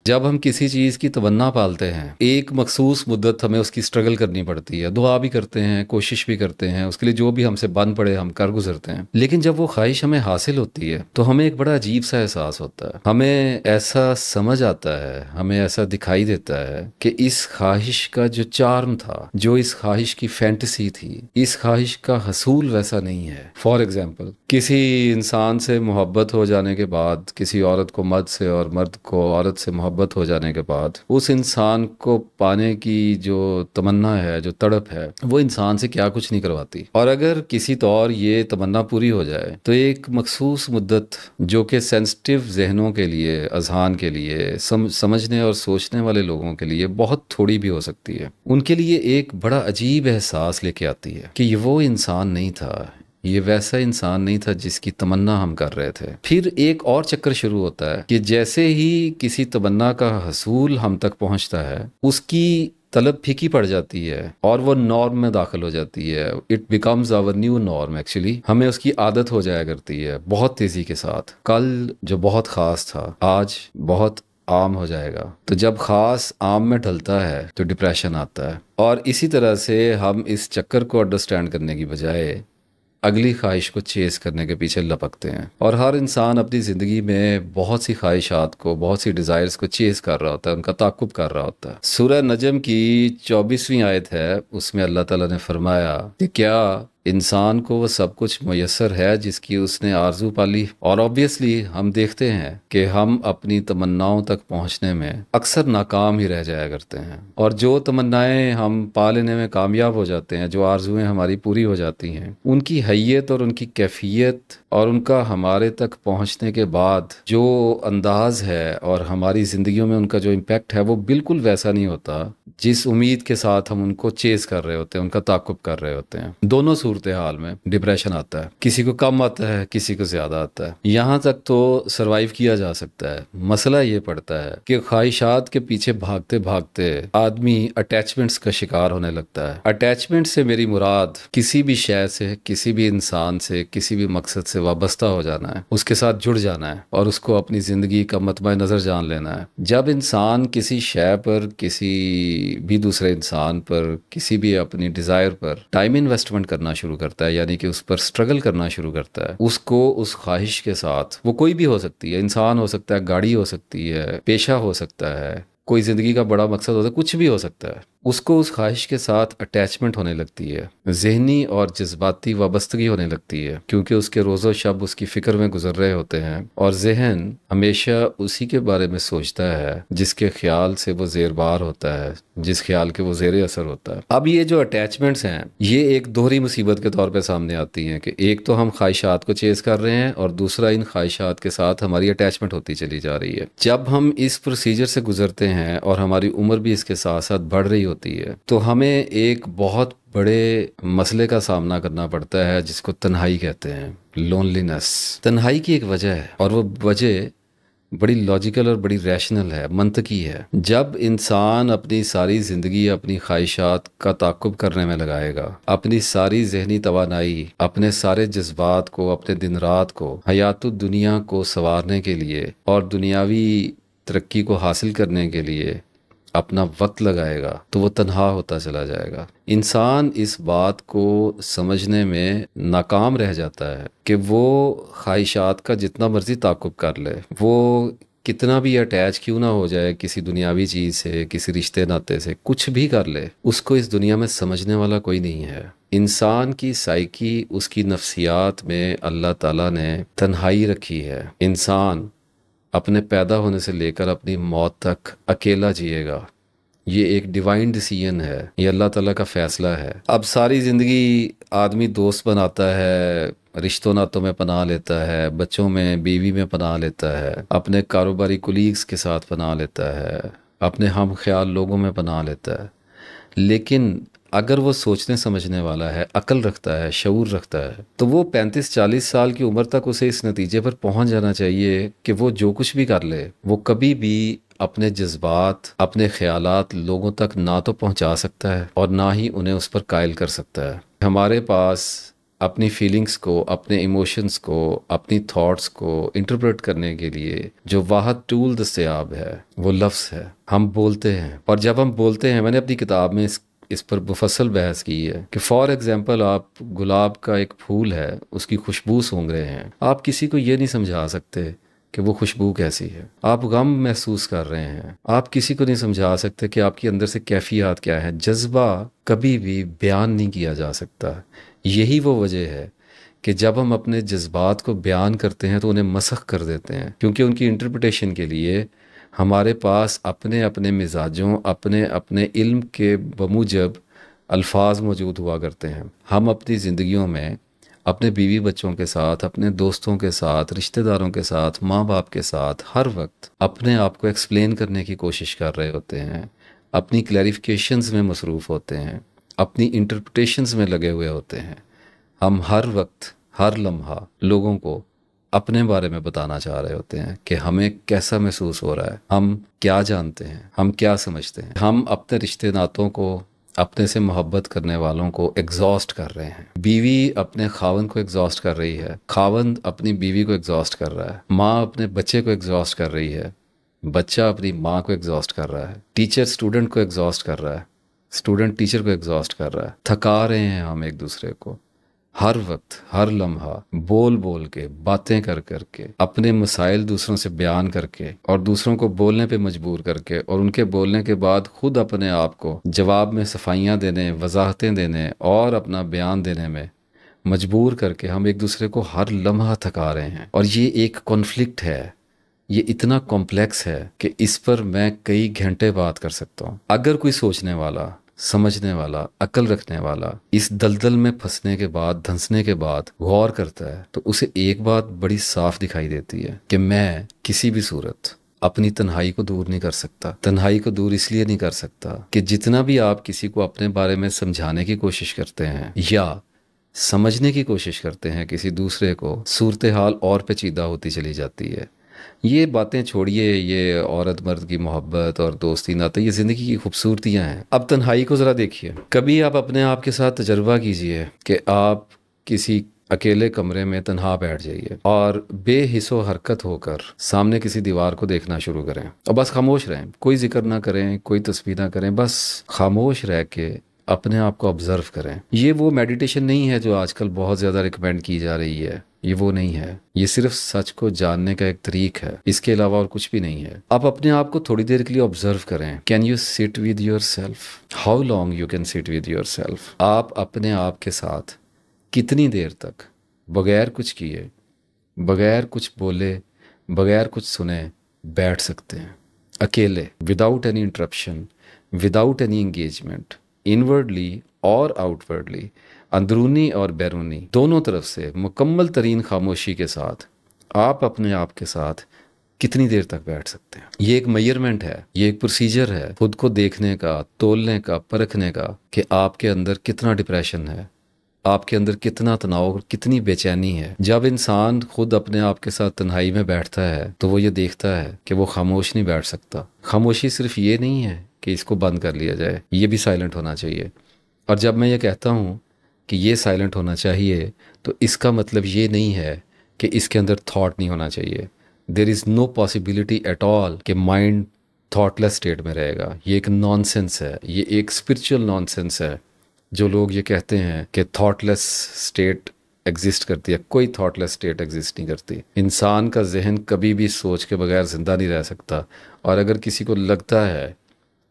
جب ہم کسی چیز کی تمنا پالتے ہیں ایک مخصوص مدت ہمیں اس کی سٹرگل کرنی پڑتی ہے، دعا بھی کرتے ہیں، کوشش بھی کرتے ہیں، اس کے لیے جو بھی ہم سے بن پڑے ہم کر گزرتے ہیں، لیکن جب وہ خواہش ہمیں حاصل ہوتی ہے تو ہمیں ایک بڑا عجیب سا احساس ہوتا ہے، ہمیں ایسا سمجھ آتا ہے، ہمیں ایسا دکھائی دیتا ہے کہ اس خواہش کا جو چارم تھا، جو اس خواہش کی فینٹسی تھی، اس خواہش کا حصول ویسا نہیں ہے۔ فار ایگزامپل، کسی انسان سے محبت ہو جانے کے بعد، کسی عورت کو مرد سے اور مرد کو عورت سے محبت ہو جانے کے بعد، اس انسان کو پانے کی جو تمنا ہے، جو تڑپ ہے، وہ انسان سے کیا کچھ نہیں کرواتی۔ اور اگر کسی طور یہ تمنا پوری ہو جائے تو ایک مخصوص مدت جو کہ سینسٹیو ذہنوں کے لیے، اذہان کے لیے، سمجھنے اور سوچنے والے لوگوں کے لیے بہت تھوڑی بھی ہو سکتی ہے، ان کے لیے ایک بڑا عجیب احساس لے کے آتی ہے کہ یہ وہ انسان نہیں تھا، یہ ویسا انسان نہیں تھا جس کی تمنا ہم کر رہے تھے۔ پھر ایک اور چکر شروع ہوتا ہے کہ جیسے ہی کسی تمنا کا حصول ہم تک پہنچتا ہے، اس کی طلب پھیکی پڑ جاتی ہے اور وہ نارم میں داخل ہو جاتی ہے۔ It becomes our new norm, actually ہمیں اس کی عادت ہو جایا کرتی ہے بہت تیزی کے ساتھ۔ کل جو بہت خاص تھا آج بہت عام ہو جائے گا، تو جب خاص عام میں ڈھلتا ہے تو ڈپریشن آتا ہے۔ اور اسی طرح سے ہم اس چکر کو انڈرسٹینڈ کرنے کی بجائے اگلی خواہش کو چیز کرنے کے پیچھے لپکتے ہیں، اور ہر انسان اپنی زندگی میں بہت سی خواہشات کو، بہت سی ڈیزائرز کو چیز کر رہا ہوتا ہے، ان کا تعاقب کر رہا ہوتا ہے۔ سورہ نجم کی 24ویں آیت ہے، اس میں اللہ تعالیٰ نے فرمایا کہ کیا انسان کو وہ سب کچھ میسر ہے جس کی اس نے آرزو پالی؟ اور آبویسلی ہم دیکھتے ہیں کہ ہم اپنی تمناؤں تک پہنچنے میں اکثر ناکام ہی رہ جایا کرتے ہیں، اور جو تمنائیں ہم پا لینے میں کامیاب ہو جاتے ہیں، جو آرزویں ہماری پوری ہو جاتی ہیں، ان کی حیت اور ان کی کیفیت اور ان کا ہمارے تک پہنچنے کے بعد جو انداز ہے اور ہماری زندگیوں میں ان کا جو امپیکٹ ہے، وہ بالکل ویسا نہیں ہوتا جس امید کے ساتھ ہم ان کو چیز کر رہے ہوتے ہیں، ان کا تعاقب کر رہے ہوتے ہیں۔ دونوں صورتحال میں ڈپریشن آتا ہے، کسی کو کم آتا ہے، کسی کو زیادہ آتا ہے۔ یہاں تک تو سروائیو کیا جا سکتا ہے، مسئلہ یہ پڑتا ہے کہ خواہشات کے پیچھے بھاگتے بھاگتے آدمی اٹیچمنٹس کا شکار ہونے لگتا ہے۔ اٹیچمنٹ سے میری مراد کسی بھی شے سے، کسی بھی انسان سے، کسی بھی مقصد سے وابستہ ہو جانا ہے، اس کے ساتھ جڑ جانا ہے اور اس کو اپنی زندگی کا مطمع نظر جان لینا ہے۔ جب انسان کسی شے پر، کسی بھی دوسرے انسان پر، کسی بھی اپنی ڈیزائر پر ٹائم انویسٹمنٹ کرنا شروع کرتا ہے، یعنی کہ اس پر سٹرگل کرنا شروع کرتا ہے، اس کو اس خواہش کے ساتھ، وہ کوئی بھی ہو سکتی ہے، انسان ہو سکتا ہے، گاڑی ہو سکتی ہے، پیشہ ہو سکتا ہے، کوئی زندگی کا بڑا مقصد ہوتا ہے، کچھ بھی ہو سکتا ہے، اس کو اس خواہش کے ساتھ اٹیچمنٹ ہونے لگتی ہے، ذہنی اور جذباتی وابستگی ہونے لگتی ہے، کیونکہ اس کے روز و شب اس کی فکر میں گزر رہے ہوتے ہیں، اور ذہن ہمیشہ اسی کے بارے میں سوچتا ہے جس کے خیال سے وہ زیر بار ہوتا ہے، جس خیال کے وہ زیر اثر ہوتا ہے۔ اب یہ جو اٹیچمنٹس ہیں، یہ ایک دوہری مصیبت کے طور پہ سامنے آتی ہیں کہ ایک تو ہم خواہشات کو چیز کر رہے ہیں، اور دوسرا ان خواہشات کے ساتھ ہماری اٹیچمنٹ ہوتی چلی جا رہی ہے۔ جب ہم اس پروسیجر سے گزرتے ہیں اور ہماری عمر بھی اس کے ساتھ ساتھ بڑھ رہی ہوتی ہے، تو ہمیں ایک بہت بڑے مسئلے کا سامنا کرنا پڑتا ہے جس کو تنہائی کہتے ہیں، لونلینس۔ تنہائی کی ایک وجہ ہے، اور وہ وجہ بڑی لاجیکل اور بڑی ریشنل ہے، منطقی ہے۔ جب انسان اپنی ساری زندگی اپنی خواہشات کا تعاقب کرنے میں لگائے گا، اپنی ساری ذہنی توانائی، اپنے سارے جذبات کو، اپنے دن رات کو حیات الدنیا کو سنوارنے کے لیے اور دنیاوی ترقی کو حاصل کرنے کے لیے اپنا وقت لگائے گا، تو وہ تنہا ہوتا چلا جائے گا۔ انسان اس بات کو سمجھنے میں ناکام رہ جاتا ہے کہ وہ خواہشات کا جتنا مرضی تعاقب کر لے، وہ کتنا بھی اٹیچ کیوں نہ ہو جائے کسی دنیاوی چیز سے، کسی رشتے ناطے سے، کچھ بھی کر لے، اس کو اس دنیا میں سمجھنے والا کوئی نہیں ہے۔ انسان کی سائیکی، اس کی نفسیات میں اللہ تعالیٰ نے تنہائی رکھی ہے۔ انسان اپنے پیدا ہونے سے لے کر اپنی موت تک اکیلا جیے گا، یہ ایک ڈیوائن ڈیسیژن ہے، یہ اللہ تعالیٰ کا فیصلہ ہے۔ اب ساری زندگی آدمی دوست بناتا ہے، رشتوں ناتوں میں پناہ لیتا ہے، بچوں میں، بیوی میں پناہ لیتا ہے، اپنے کاروباری کولیگز کے ساتھ پناہ لیتا ہے، اپنے ہم خیال لوگوں میں پناہ لیتا ہے، لیکن اگر وہ سوچنے سمجھنے والا ہے، عقل رکھتا ہے، شعور رکھتا ہے، تو وہ 35-40 سال کی عمر تک اسے اس نتیجے پر پہنچ جانا چاہیے کہ وہ جو کچھ بھی کر لے، وہ کبھی بھی اپنے جذبات، اپنے خیالات لوگوں تک نہ تو پہنچا سکتا ہے اور نہ ہی انہیں اس پر قائل کر سکتا ہے۔ ہمارے پاس اپنی فیلنگز کو، اپنے ایموشنز کو، اپنی تھاٹس کو انٹرپریٹ کرنے کے لیے جو واحد ٹول دستیاب ہے وہ لفظ ہے. ہم بولتے ہیں، اور جب ہم بولتے ہیں، میں نے اپنی کتاب میں اس پر مفصل بحث کی ہے کہ فار ایگزامپل آپ گلاب کا ایک پھول ہے، اس کی خوشبو سونگھ رہے ہیں، آپ کسی کو یہ نہیں سمجھا سکتے کہ وہ خوشبو کیسی ہے. آپ غم محسوس کر رہے ہیں، آپ کسی کو نہیں سمجھا سکتے کہ آپ کے اندر سے کیفیات کیا ہے. جذبہ کبھی بھی بیان نہیں کیا جا سکتا. یہی وہ وجہ ہے کہ جب ہم اپنے جذبات کو بیان کرتے ہیں تو انہیں مسخ کر دیتے ہیں، کیونکہ ان کی انٹرپریٹیشن کے لیے ہمارے پاس اپنے اپنے مزاجوں، اپنے اپنے علم کے بموجب الفاظ موجود ہوا کرتے ہیں. ہم اپنی زندگیوں میں اپنے بیوی بچوں کے ساتھ، اپنے دوستوں کے ساتھ، رشتہ داروں کے ساتھ، ماں باپ کے ساتھ ہر وقت اپنے آپ کو ایکسپلین کرنے کی کوشش کر رہے ہوتے ہیں، اپنی کلیریفیکیشنز میں مصروف ہوتے ہیں، اپنی انٹرپریٹیشنز میں لگے ہوئے ہوتے ہیں. ہم ہر وقت، ہر لمحہ لوگوں کو اپنے بارے میں بتانا چاہ رہے ہوتے ہیں کہ ہمیں کیسا محسوس ہو رہا ہے، ہم کیا جانتے ہیں، ہم کیا سمجھتے ہیں. ہم اپنے رشتہ ناتوں کو، اپنے سے محبت کرنے والوں کو ایگزاسٹ کر رہے ہیں. بیوی اپنے خاوند کو ایگزاسٹ کر رہی ہے، خاوند اپنی بیوی کو ایگزاسٹ کر رہا ہے، ماں اپنے بچے کو ایگزاسٹ کر رہی ہے، بچہ اپنی ماں کو ایگزاسٹ کر رہا ہے، ٹیچر اسٹوڈنٹ کو ایگزاسٹ کر رہا ہے، اسٹوڈنٹ ٹیچر کو ایگزاسٹ کر رہا ہے. تھکا رہے ہیں ہم ایک دوسرے کو ہر وقت، ہر لمحہ، بول بول کے، باتیں کر کر کے، اپنے مسائل دوسروں سے بیان کر کے اور دوسروں کو بولنے پہ مجبور کر کے، اور ان کے بولنے کے بعد خود اپنے آپ کو جواب میں صفائیاں دینے، وضاحتیں دینے اور اپنا بیان دینے میں مجبور کر کے ہم ایک دوسرے کو ہر لمحہ تھکا رہے ہیں. اور یہ ایک کانفلکٹ ہے، یہ اتنا کمپلیکس ہے کہ اس پر میں کئی گھنٹے بات کر سکتا ہوں. اگر کوئی سوچنے والا، سمجھنے والا، عقل رکھنے والا اس دلدل میں پھنسنے کے بعد، دھنسنے کے بعد غور کرتا ہے تو اسے ایک بات بڑی صاف دکھائی دیتی ہے کہ میں کسی بھی صورت اپنی تنہائی کو دور نہیں کر سکتا. تنہائی کو دور اس لیے نہیں کر سکتا کہ جتنا بھی آپ کسی کو اپنے بارے میں سمجھانے کی کوشش کرتے ہیں یا سمجھنے کی کوشش کرتے ہیں کسی دوسرے کو، صورتحال اور پیچیدہ ہوتی چلی جاتی ہے. یہ باتیں چھوڑیے، یہ عورت مرد کی محبت اور دوستی ناطے، یہ زندگی کی خوبصورتیاں ہیں. اب تنہائی کو ذرا دیکھیے. کبھی آپ اپنے آپ کے ساتھ تجربہ کیجئے کہ آپ کسی اکیلے کمرے میں تنہا بیٹھ جائیے اور بے حس و حرکت ہو کر سامنے کسی دیوار کو دیکھنا شروع کریں اور بس خاموش رہیں. کوئی ذکر نہ کریں، کوئی تسبیح نہ کریں، بس خاموش رہ کے اپنے آپ کو آبزرو کریں. یہ وہ میڈیٹیشن نہیں ہے جو آج کل بہت زیادہ ریکمینڈ کی جا رہی ہے، یہ وہ نہیں ہے. یہ صرف سچ کو جاننے کا ایک طریق ہے، اس کے علاوہ اور کچھ بھی نہیں ہے. آپ اپنے آپ کو تھوڑی دیر کے لیے آبزرو کریں. Can you sit with your self? How long you can sit with your self? آپ اپنے آپ کے ساتھ کتنی دیر تک بغیر کچھ کیے، بغیر کچھ بولے، بغیر کچھ سنے بیٹھ سکتے ہیں اکیلے، without any interruption, without any engagement, inwardly اور آؤٹورڈلی، اندرونی اور بیرونی، دونوں طرف سے مکمل ترین خاموشی کے ساتھ آپ اپنے آپ کے ساتھ کتنی دیر تک بیٹھ سکتے ہیں؟ یہ ایک میئرمنٹ ہے، یہ ایک پروسیجر ہے خود کو دیکھنے کا، تولنے کا، پرکھنے کا کہ آپ کے اندر کتنا ڈپریشن ہے، آپ کے اندر کتنا تناؤ، کتنی بے چینی ہے. جب انسان خود اپنے آپ کے ساتھ تنہائی میں بیٹھتا ہے تو وہ یہ دیکھتا ہے کہ وہ خاموش نہیں بیٹھ سکتا. خاموشی صرف یہ نہیں ہے کہ اس کو بند کر لیا جائے، یہ بھی سائلنٹ ہونا چاہیے. اور جب میں یہ کہتا ہوں کہ یہ سائلنٹ ہونا چاہیے تو اس کا مطلب یہ نہیں ہے کہ اس کے اندر تھاٹ نہیں ہونا چاہیے. دیر از نو پاسبلٹی ایٹ آل کہ مائنڈ تھاٹ لیس اسٹیٹ میں رہے گا. یہ ایک نان سینس ہے، یہ ایک اسپرچل نان سینس ہے. جو لوگ یہ کہتے ہیں کہ تھاٹ لیس اسٹیٹ ایگزسٹ کرتی ہے، کوئی تھاٹ لیس اسٹیٹ ایگزسٹ نہیں کرتی. انسان کا ذہن کبھی بھی سوچ کے بغیر زندہ نہیں رہ سکتا. اور اگر کسی کو لگتا ہے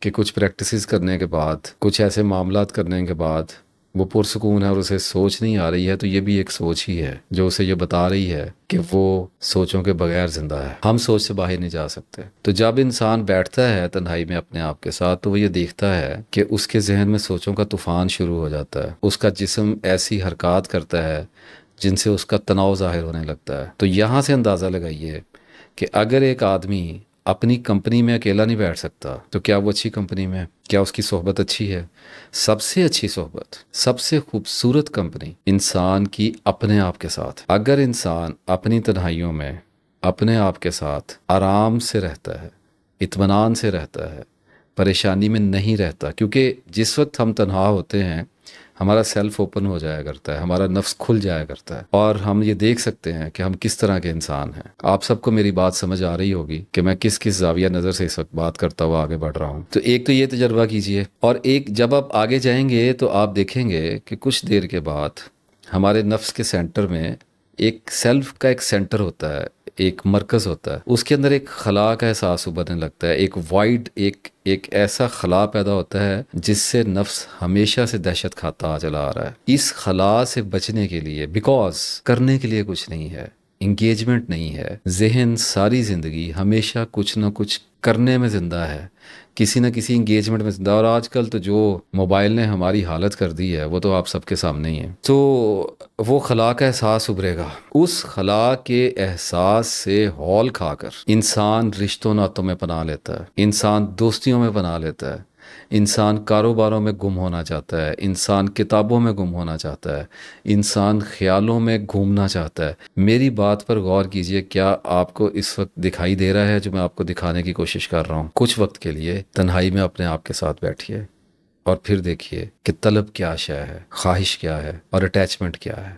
کہ کچھ پریکٹسز کرنے کے بعد، کچھ ایسے معاملات کرنے کے بعد وہ پرسکون ہے اور اسے سوچ نہیں آ رہی ہے، تو یہ بھی ایک سوچ ہی ہے جو اسے یہ بتا رہی ہے کہ وہ سوچوں کے بغیر زندہ ہے. ہم سوچ سے باہر نہیں جا سکتے. تو جب انسان بیٹھتا ہے تنہائی میں اپنے آپ کے ساتھ تو وہ یہ دیکھتا ہے کہ اس کے ذہن میں سوچوں کا طوفان شروع ہو جاتا ہے. اس کا جسم ایسی حرکات کرتا ہے جن سے اس کا تناؤ ظاہر ہونے لگتا ہے. تو یہاں سے اندازہ لگائیے کہ اگر ایک آدمی اپنی کمپنی میں اکیلا نہیں بیٹھ سکتا تو کیا وہ اچھی کمپنی میں؟ کیا اس کی صحبت اچھی ہے؟ سب سے اچھی صحبت، سب سے خوبصورت کمپنی انسان کی اپنے آپ کے ساتھ. اگر انسان اپنی تنہائیوں میں اپنے آپ کے ساتھ آرام سے رہتا ہے، اطمینان سے رہتا ہے، پریشانی میں نہیں رہتا. کیونکہ جس وقت ہم تنہا ہوتے ہیں ہمارا سیلف اوپن ہو جایا کرتا ہے، ہمارا نفس کھل جایا کرتا ہے، اور ہم یہ دیکھ سکتے ہیں کہ ہم کس طرح کے انسان ہیں۔ آپ سب کو میری بات سمجھ آ رہی ہوگی کہ میں کس زاویہ نظر سے اس وقت بات کرتا ہوا آگے بڑھ رہا ہوں۔ تو ایک تو یہ تجربہ کیجئے، اور ایک جب آپ آگے جائیں گے تو آپ دیکھیں گے کہ کچھ دیر کے بعد ہمارے نفس کے سینٹر میں ایک سیلف کا ایک سینٹر ہوتا ہے، ایک مرکز ہوتا ہے، اس کے اندر ایک خلا کا احساس ابھرنے لگتا ہے، ایک وائڈ ایک ایسا خلا پیدا ہوتا ہے جس سے نفس ہمیشہ سے دہشت کھاتا چلا آ رہا ہے۔ اس خلا سے بچنے کے لیے، بیکاز کرنے کے لیے کچھ نہیں ہے، انگیجمنٹ نہیں ہے، ذہن ساری زندگی ہمیشہ کچھ نہ کچھ کرنے میں زندہ ہے، کسی نہ کسی انگیجمنٹ میں زندہ۔ اور آج کل تو جو موبائل نے ہماری حالت کر دی ہے وہ تو آپ سب کے سامنے ہی ہے۔ تو وہ خلا کا احساس ابھرے گا، اس خلا کے احساس سے ہول کھا کر انسان رشتوں ناتوں میں پناہ لیتا ہے، انسان دوستیوں میں پناہ لیتا ہے، انسان کاروباروں میں گم ہونا چاہتا ہے، انسان کتابوں میں گم ہونا چاہتا ہے، انسان خیالوں میں گھومنا چاہتا ہے۔ میری بات پر غور کیجئے، کیا آپ کو اس وقت دکھائی دے رہا ہے جو میں آپ کو دکھانے کی کوشش کر رہا ہوں؟ کچھ وقت کے لیے تنہائی میں اپنے آپ کے ساتھ بیٹھیے اور پھر دیکھیے کہ طلب کیا شے ہے، خواہش کیا ہے اور اٹیچمنٹ کیا ہے۔